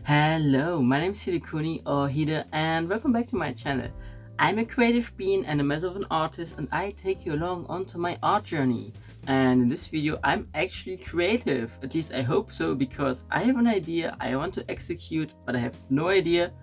Hello, my name is Silikuni or Hida and welcome back to my channel. I'm a creative being and a mess of an artist and I take you along onto my art journey. And in this video I'm actually creative, at least I hope so, because I have an idea I want to execute but I have no idea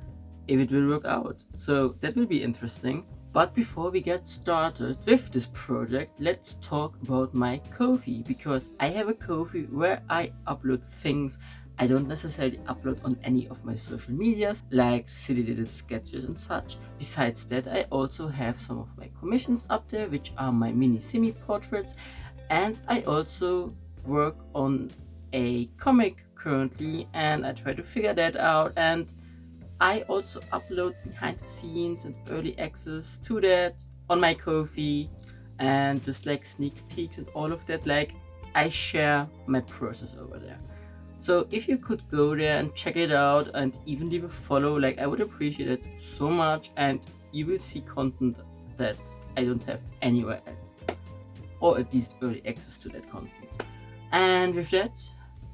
if it will work out. So that will be interesting. But before we get started with this project, let's talk about my Ko-fi, because I have a Ko-fi where I upload things I don't necessarily upload on any of my social medias, like silly little sketches and such. Besides that, I also have some of my commissions up there, which are my mini semi-portraits, and I also work on a comic currently, and I try to figure that out, and I also upload behind the scenes and early access to that on my Ko-fi, and just like sneak peeks and all of that, like I share my process over there. So if you could go there and check it out and even leave a follow, like I would appreciate it so much, and you will see content that I don't have anywhere else, or at least early access to that content. And with that,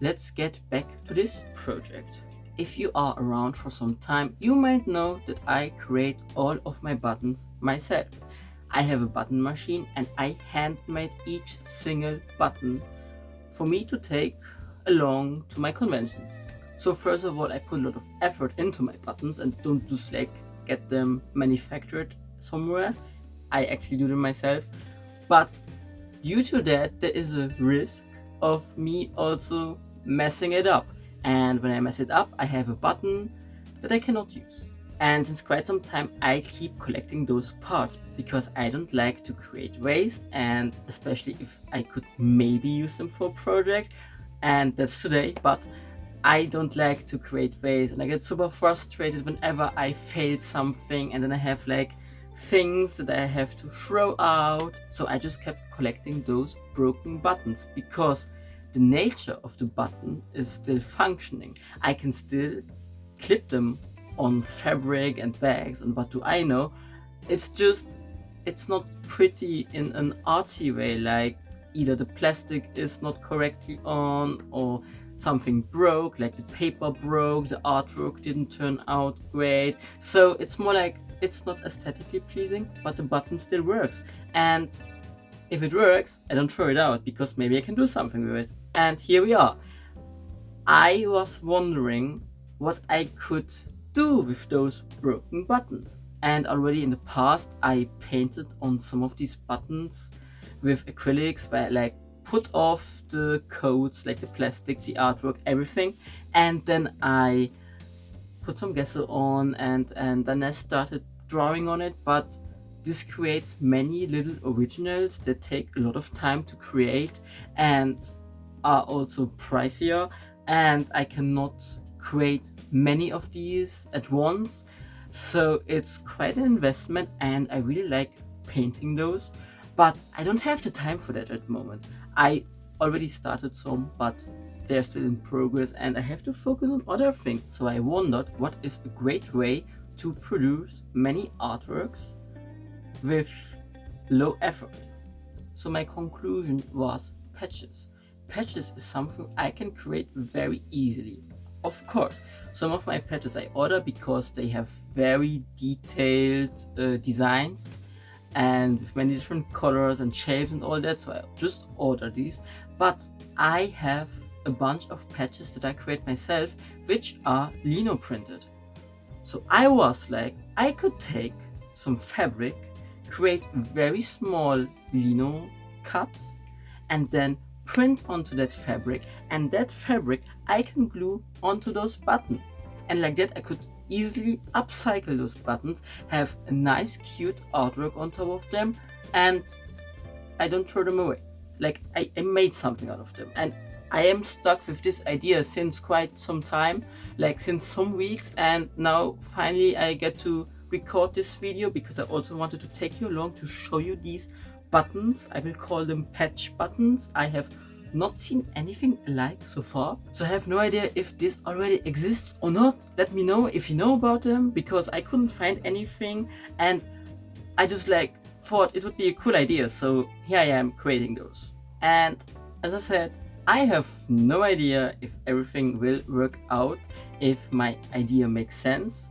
let's get back to this project. If you are around for some time, you might know that I create all of my buttons myself. I have a button machine and I handmade each single button for me to take along to my conventions. So first of all, I put a lot of effort into my buttons and don't just like get them manufactured somewhere. I actually do them myself. But due to that, there is a risk of me also messing it up. And when I mess it up, I have a button that I cannot use. And since quite some time, I keep collecting those parts because I don't like to create waste, and especially if I could maybe use them for a project, and that's today, but I don't like to create waste, and I get super frustrated whenever I fail something and then I have like things that I have to throw out. So I just kept collecting those broken buttons because the nature of the button is still functioning. I can still clip them on fabric and bags, and what do I know? It's not pretty in an artsy way, like either the plastic is not correctly on or something broke, like the paper broke, the artwork didn't turn out great. So it's more like it's not aesthetically pleasing, but the button still works. And if it works, I don't throw it out because maybe I can do something with it. And here we are. I was wondering what I could do with those broken buttons. And already in the past, I painted on some of these buttons with acrylics, where I like put off the coats, like the plastic, the artwork, everything, and then I put some gesso on and then I started drawing on it. But this creates many little originals that take a lot of time to create and are also pricier, and I cannot create many of these at once, so it's quite an investment, and I really like painting those. But I don't have the time for that at the moment. I already started some, but they're still in progress and I have to focus on other things. So I wondered what is a great way to produce many artworks with low effort. So my conclusion was patches. Patches is something I can create very easily. Of course, some of my patches I order because they have very detailed designs and with many different colors and shapes and all that, so I just order these. But I have a bunch of patches that I create myself, which are lino printed. So I was like, I could take some fabric, create very small lino cuts, and then print onto that fabric, and that fabric I can glue onto those buttons. And like that I could easily upcycle those buttons, have a nice cute artwork on top of them, and I don't throw them away. Like I made something out of them, and I am stuck with this idea since quite some time, like since some weeks, and now finally I get to record this video because I also wanted to take you along to show you these buttons. I will call them patch buttons. I have not seen anything alike so far, so I have no idea if this already exists or not. Let me know if you know about them, because I couldn't find anything and I just like thought it would be a cool idea, so here I am creating those. And as I said, I have no idea if everything will work out, if my idea makes sense.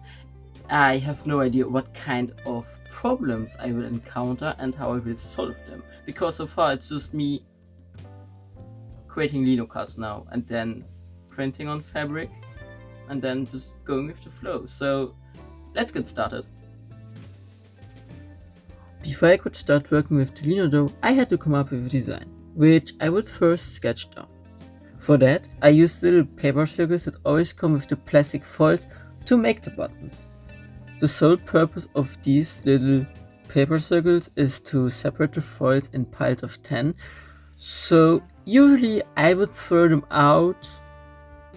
I have no idea what kind of problems I will encounter and how I will solve them, because so far it's just me creating linocuts now and then printing on fabric and then just going with the flow. So let's get started. Before I could start working with the lino though, I had to come up with a design, which I would first sketch down. For that, I used little paper circles that always come with the plastic foils to make the buttons. The sole purpose of these little paper circles is to separate the foils in piles of 10, so usually I would throw them out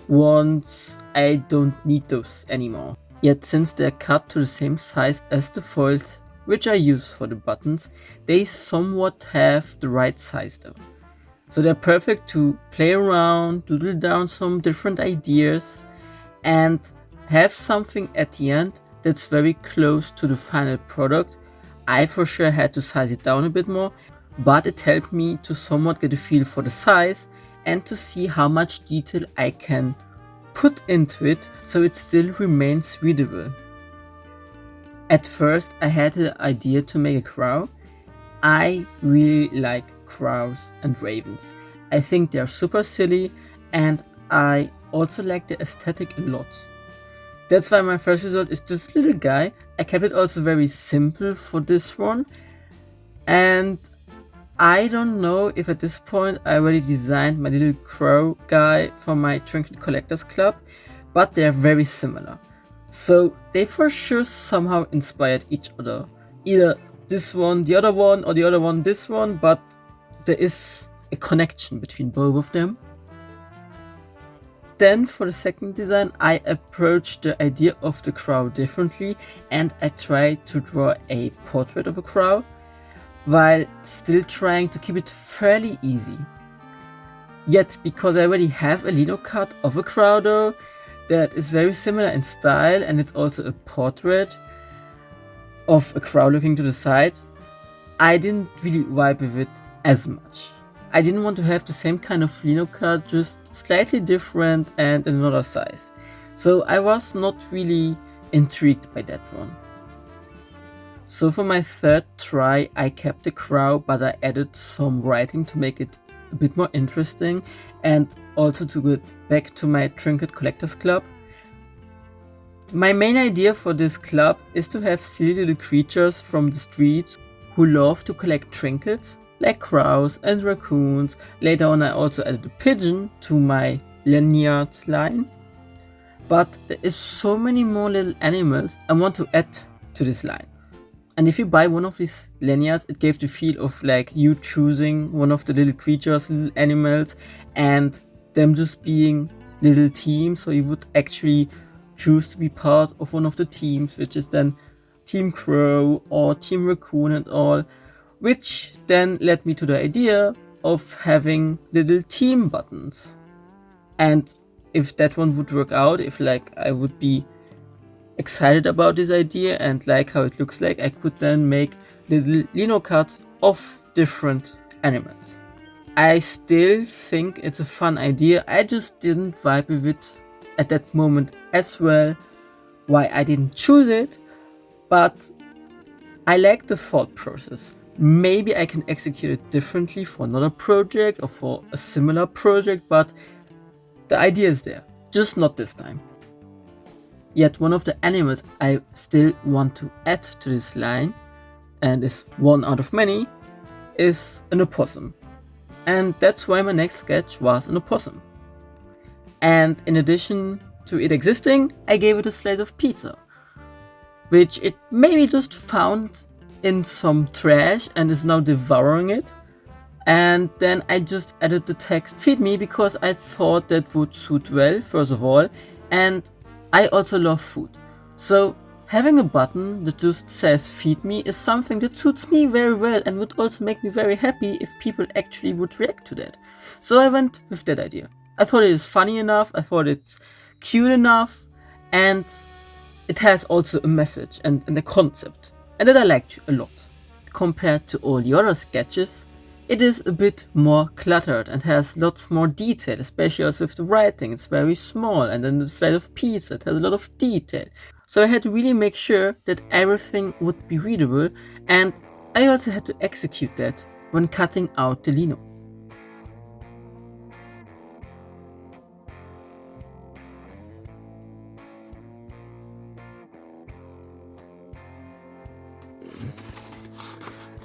once I don't need those anymore. Yet since they're cut to the same size as the foils which I use for the buttons, they somewhat have the right size though. So they're perfect to play around, doodle down some different ideas, and have something at the end that's very close to the final product. I for sure had to size it down a bit more, but it helped me to somewhat get a feel for the size and to see how much detail I can put into it so it still remains readable. At first I had the idea to make a crow. I really like crows and ravens. I think they are super silly and I also like the aesthetic a lot. That's why my first result is this little guy. I kept it also very simple for this one, and I don't know if at this point I already designed my little crow guy for my Trinket Collectors Club, but they are very similar. So they for sure somehow inspired each other. Either this one, the other one, or the other one, this one, but there is a connection between both of them. Then for the second design, I approached the idea of the crow differently and I tried to draw a portrait of a crow while still trying to keep it fairly easy. Yet because I already have a linocut of a crow though, that is very similar in style and it's also a portrait of a crow looking to the side, I didn't really vibe with it as much. I didn't want to have the same kind of linocut, just slightly different and in another size. So I was not really intrigued by that one. So for my third try, I kept the crow, but I added some writing to make it a bit more interesting and also to get back to my Trinket Collectors Club. My main idea for this club is to have silly little creatures from the streets who love to collect trinkets, like crows and raccoons. Later on I also added a pigeon to my lanyard line. But there is so many more little animals I want to add to this line. And if you buy one of these lanyards, it gave the feel of like you choosing one of the little creatures, little animals, and them just being little teams. So you would actually choose to be part of one of the teams, which is then Team Crow or Team Raccoon and all. Which then led me to the idea of having little team buttons. And if that one would work out, if like I would be excited about this idea and like how it looks like, I could then make little linocuts of different animals. I still think it's a fun idea. I just didn't vibe with it at that moment as well. Why I didn't choose it, but I like the thought process. Maybe I can execute it differently for another project or for a similar project, but the idea is there, just not this time. Yet one of the animals I still want to add to this line, and is one out of many, is an opossum. And that's why my next sketch was an opossum. And in addition to it existing, I gave it a slice of pizza, which it maybe just found in some trash and is now devouring it. And then I just added the text "feed me" because I thought that would suit well, first of all, and I also love food. So having a button that just says "feed me" is something that suits me very well and would also make me very happy if people actually would react to that. So I went with that idea. I thought it is funny enough, I thought it's cute enough, and it has also a message and a concept. And that I liked a lot. Compared to all the other sketches, it is a bit more cluttered and has lots more detail, especially also with the writing. It's very small, and then the slide of pizza, it has a lot of detail. So I had to really make sure that everything would be readable, and I also had to execute that when cutting out the lino.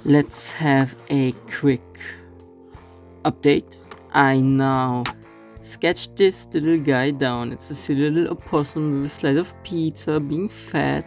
Let's have a quick update. I now sketched this little guy down. It's a silly little opossum with a slice of pizza being fed.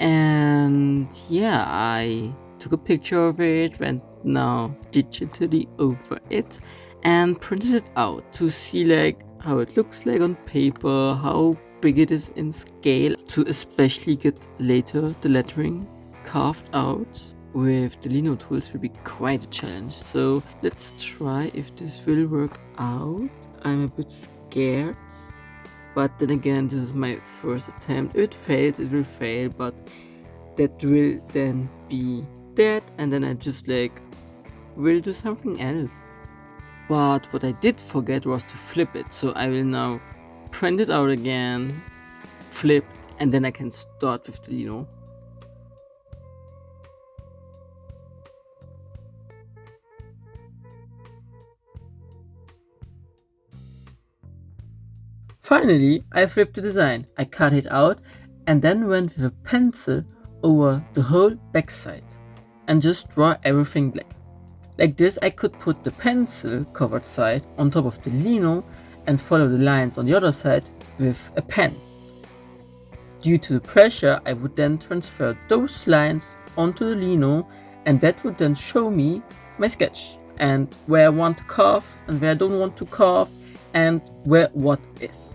And yeah, I took a picture of it, went now digitally over it and printed it out to see like how it looks like on paper, how big it is in scale, to especially get later the lettering carved out with the lino tools will be quite a challenge. So let's try if this will work out. I'm a bit scared, but then again, this is my first attempt. If it fails, it will fail, but that will then be that, and then I just like will do something else. But what I did forget was to flip it, so I will now print it out again, flip, and then I can start with the lino. Finally, I flipped the design. I cut it out and then went with a pencil over the whole backside and just draw everything black. Like this, I could put the pencil covered side on top of the lino and follow the lines on the other side with a pen. Due to the pressure, I would then transfer those lines onto the lino, and that would then show me my sketch and where I want to carve and where I don't want to carve and where what is.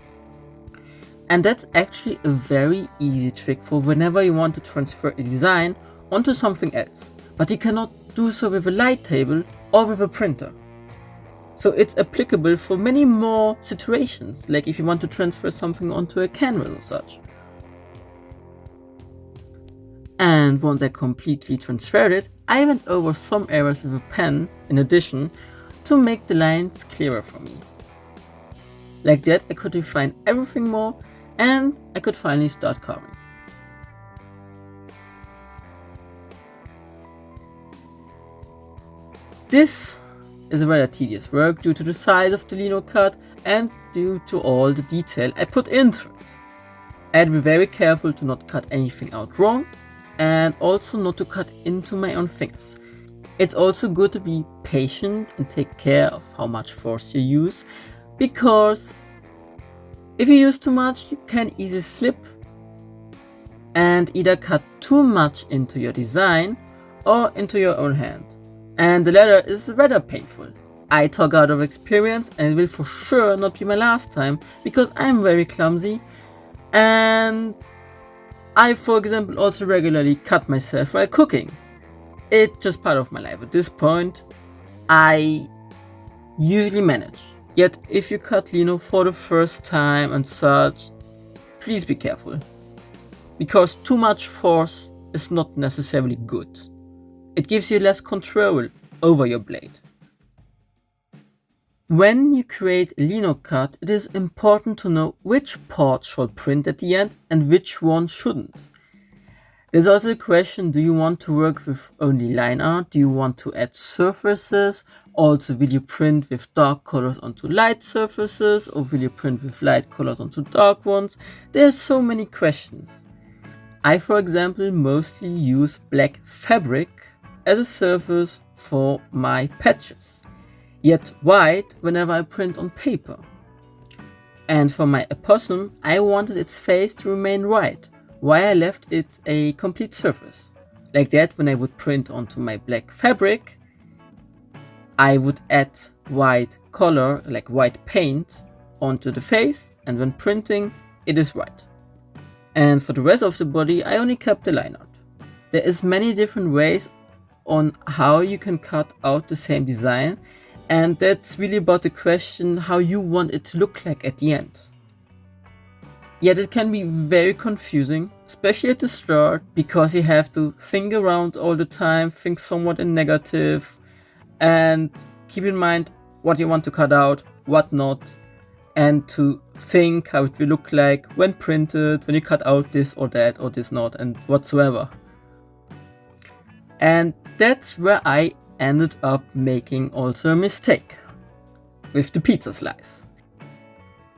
And that's actually a very easy trick for whenever you want to transfer a design onto something else, but you cannot do so with a light table or with a printer. So it's applicable for many more situations, like if you want to transfer something onto a canvas or such. And once I completely transferred it, I went over some areas with a pen in addition to make the lines clearer for me. Like that, I could refine everything more and I could finally start carving. This is a rather tedious work due to the size of the linocut and due to all the detail I put into it. I had to be very careful to not cut anything out wrong and also not to cut into my own fingers. It's also good to be patient and take care of how much force you use, because if you use too much, you can easily slip and either cut too much into your design or into your own hand. And the latter is rather painful. I talk out of experience, and it will for sure not be my last time, because I'm very clumsy and I, for example, also regularly cut myself while cooking. It's just part of my life. At this point, I usually manage. Yet, if you cut lino for the first time and such, please be careful, because too much force is not necessarily good. It gives you less control over your blade. When you create a lino cut, it is important to know which part shall print at the end and which one shouldn't. There's also a question, do you want to work with only line art? Do you want to add surfaces? Also, will you print with dark colors onto light surfaces, or will you print with light colors onto dark ones? There's so many questions. I, for example, mostly use black fabric as a surface for my patches, yet white whenever I print on paper. And for my opossum, I wanted its face to remain white, why I left it a complete surface. Like that, when I would print onto my black fabric, I would add white color, like white paint, onto the face, and when printing, it is white. And for the rest of the body, I only kept the line art. There is many different ways on how you can cut out the same design, and that's really about the question how you want it to look like at the end. Yet it can be very confusing, especially at the start, because you have to think around all the time, think somewhat in negative, and keep in mind what you want to cut out, what not, and to think how it will look like when printed, when you cut out this or that or this not and whatsoever. And that's where I ended up making also a mistake with the pizza slice.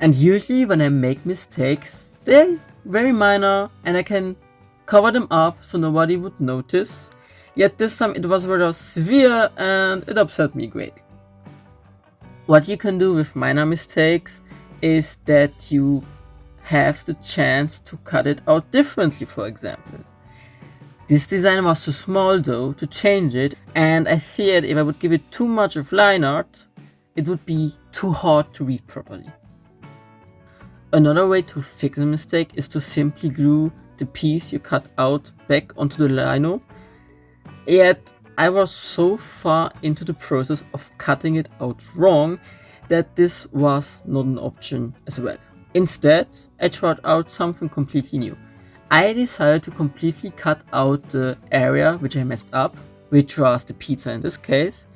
And usually when I make mistakes, they're very minor and I can cover them up so nobody would notice. Yet this time it was rather severe and it upset me greatly. What you can do with minor mistakes is that you have the chance to cut it out differently, for example. This design was too small though to change it, and I feared if I would give it too much of line art, it would be too hard to read properly. Another way to fix a mistake is to simply glue the piece you cut out back onto the lino. Yet I was so far into the process of cutting it out wrong that this was not an option as well. Instead, I tried out something completely new. I decided to completely cut out the area which I messed up, which was the pizza in this case,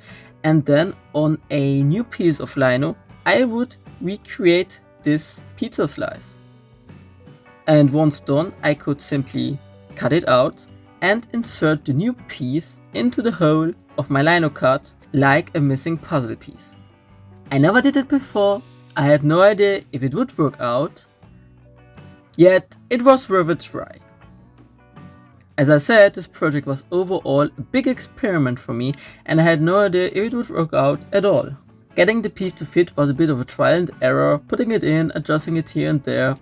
and then on a new piece of lino, I would recreate this pizza slice. And once done, I could simply cut it out and insert the new piece into the hole of my linocut like a missing puzzle piece. I never did it before, I had no idea if it would work out, yet it was worth a try. As I said, this project was overall a big experiment for me and I had no idea if it would work out at all. Getting the piece to fit was a bit of a trial and error, putting it in, adjusting it here and there.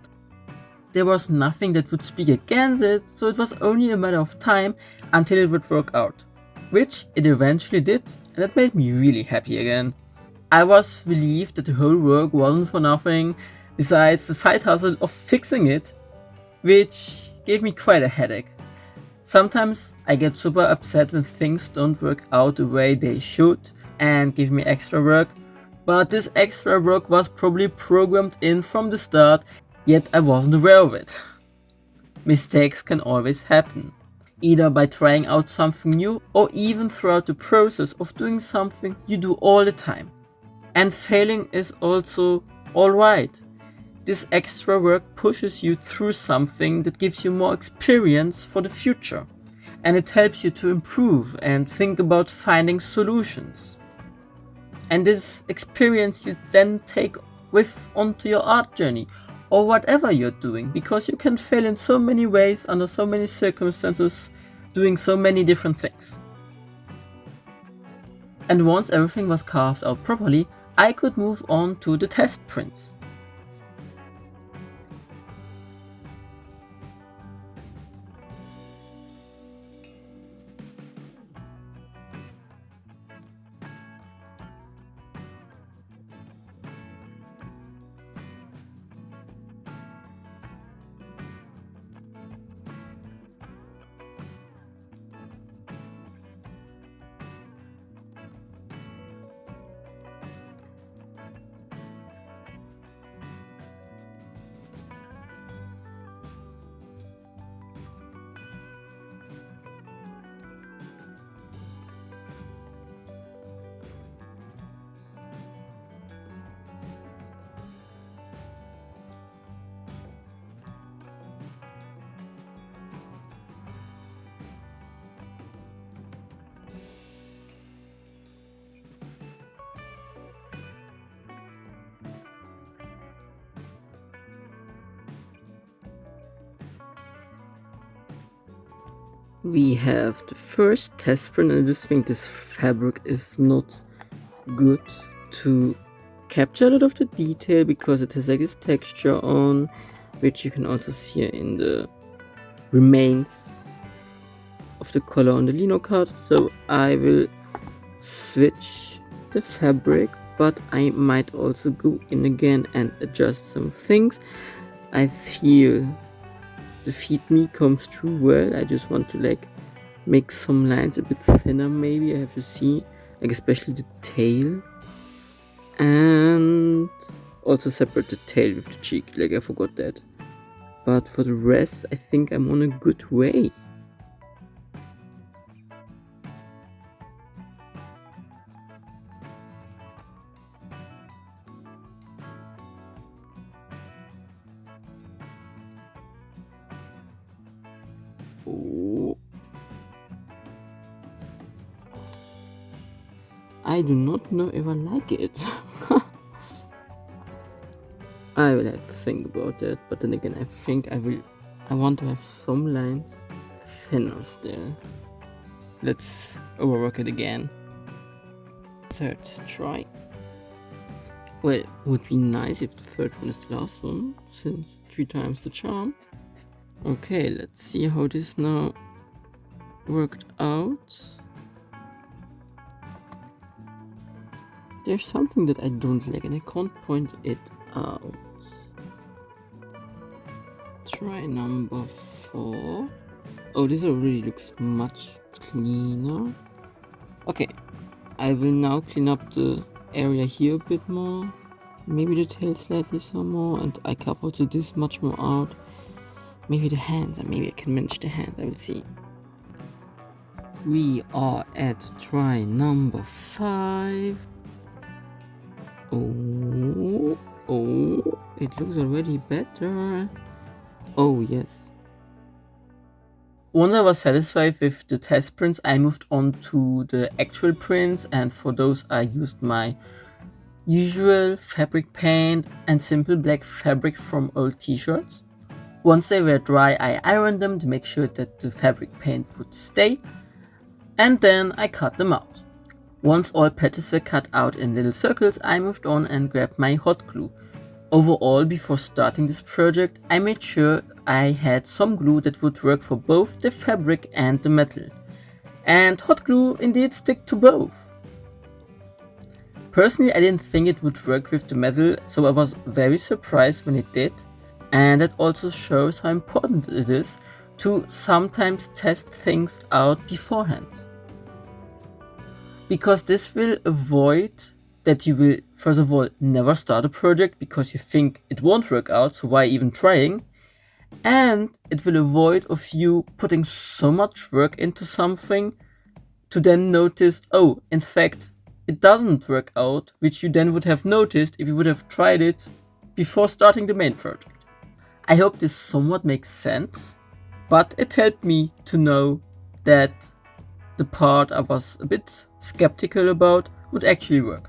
There was nothing that would speak against it, so it was only a matter of time until it would work out. Which it eventually did, and that made me really happy again. I was relieved that the whole work wasn't for nothing, besides the side hustle of fixing it, which gave me quite a headache. Sometimes I get super upset when things don't work out the way they should and give me extra work, but this extra work was probably programmed in from the start, yet I wasn't aware of it. Mistakes can always happen, either by trying out something new or even throughout the process of doing something you do all the time. And failing is also alright. This extra work pushes you through something that gives you more experience for the future, and it helps you to improve and think about finding solutions. And this experience you then take with onto your art journey or whatever you're doing, because you can fail in so many ways under so many circumstances, doing so many different things. And once everything was carved out properly, I could move on to the test prints. We have the first test print, and I just think this fabric is not good to capture a lot of the detail because it has like this texture on, which you can also see in the remains of the color on the linocut. So I will switch the fabric, but I might also go in again and adjust some things. I feel the feed me comes through well. I just want to like make some lines a bit thinner, maybe. I have to see, like especially the tail, and also separate the tail with the cheek, like I forgot that. But for the rest, I think I'm on a good way. Oh. I do not know if I like it. I will have to think about that, but then again I think I want to have some lines thinner still. Let's overwork it again. Third try. Well, it would be nice if the third one is the last one, since 3 times the charm. Okay, let's see how this now worked out. There's something that I don't like and I can't point it out. Try number 4. Oh, this already looks much cleaner. Okay, I will now clean up the area here a bit more. Maybe the tail slightly some more, and I can also this much more out. Maybe the hands, and maybe I can manage the hands, I will see. We are at try number 5. Oh, it looks already better. Oh, yes. Once I was satisfied with the test prints, I moved on to the actual prints, and for those I used my usual fabric paint and simple black fabric from old t-shirts. Once they were dry, I ironed them to make sure that the fabric paint would stay, and then I cut them out. Once all patches were cut out in little circles, I moved on and grabbed my hot glue. Overall, before starting this project, I made sure I had some glue that would work for both the fabric and the metal. And hot glue indeed stick to both. Personally, I didn't think it would work with the metal, so I was very surprised when it did. And that also shows how important it is to sometimes test things out beforehand. Because this will avoid that you will, first of all, never start a project because you think it won't work out, so why even trying? And it will avoid of you putting so much work into something to then notice, oh, in fact, it doesn't work out, which you then would have noticed if you would have tried it before starting the main project. I hope this somewhat makes sense, but it helped me to know that the part I was a bit skeptical about would actually work.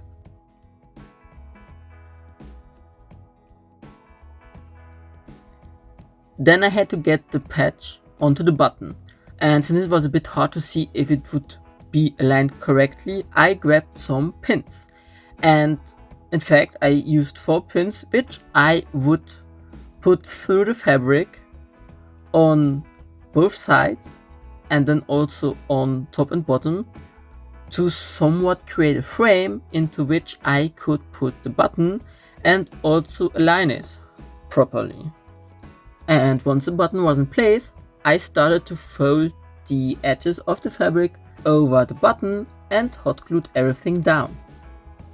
Then I had to get the patch onto the button, and since it was a bit hard to see if it would be aligned correctly, I grabbed some pins. And in fact, I used 4 pins, which I would put through the fabric on both sides and then also on top and bottom to somewhat create a frame into which I could put the button and also align it properly. And once the button was in place, I started to fold the edges of the fabric over the button and hot glued everything down.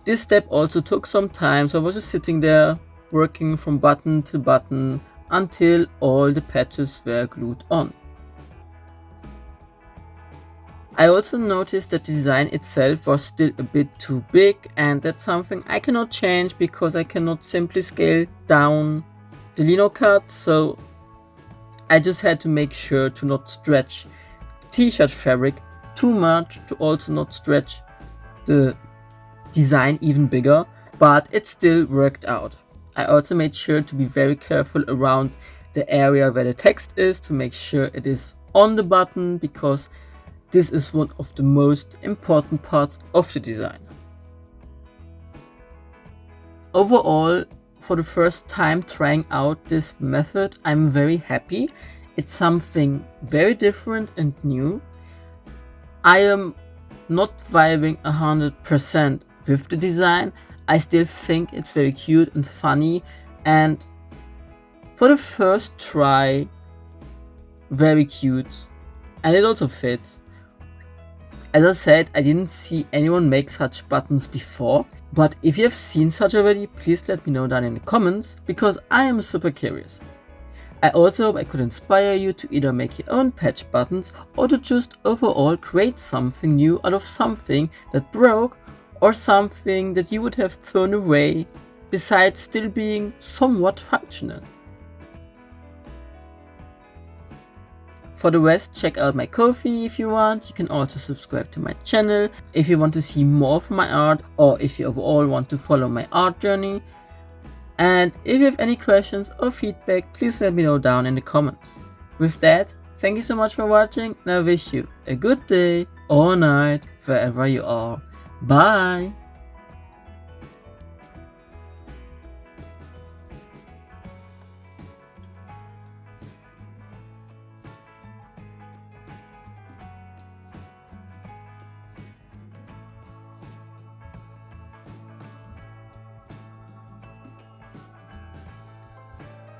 This step also took some time, so I was just sitting there working from button to button until all the patches were glued on. I also noticed that the design itself was still a bit too big, and that's something I cannot change because I cannot simply scale down the linocut, so I just had to make sure to not stretch the t-shirt fabric too much, to also not stretch the design even bigger, but it still worked out. I also made sure to be very careful around the area where the text is to make sure it is on the button, because this is one of the most important parts of the design. Overall, for the first time trying out this method, I'm very happy. It's something very different and new. I am not vibing 100% with the design. I still think it's very cute and funny, and for the first try, very cute, and it also fits. As I said, I didn't see anyone make such buttons before, but if you have seen such already, please let me know down in the comments, because I am super curious. I also hope I could inspire you to either make your own patch buttons or to just overall create something new out of something that broke or something that you would have thrown away, besides still being somewhat functional. For the rest, check out my Ko-fi if you want. You can also subscribe to my channel if you want to see more of my art, or if you overall want to follow my art journey. And if you have any questions or feedback, please let me know down in the comments. With that, thank you so much for watching, and I wish you a good day or night wherever you are. Bye!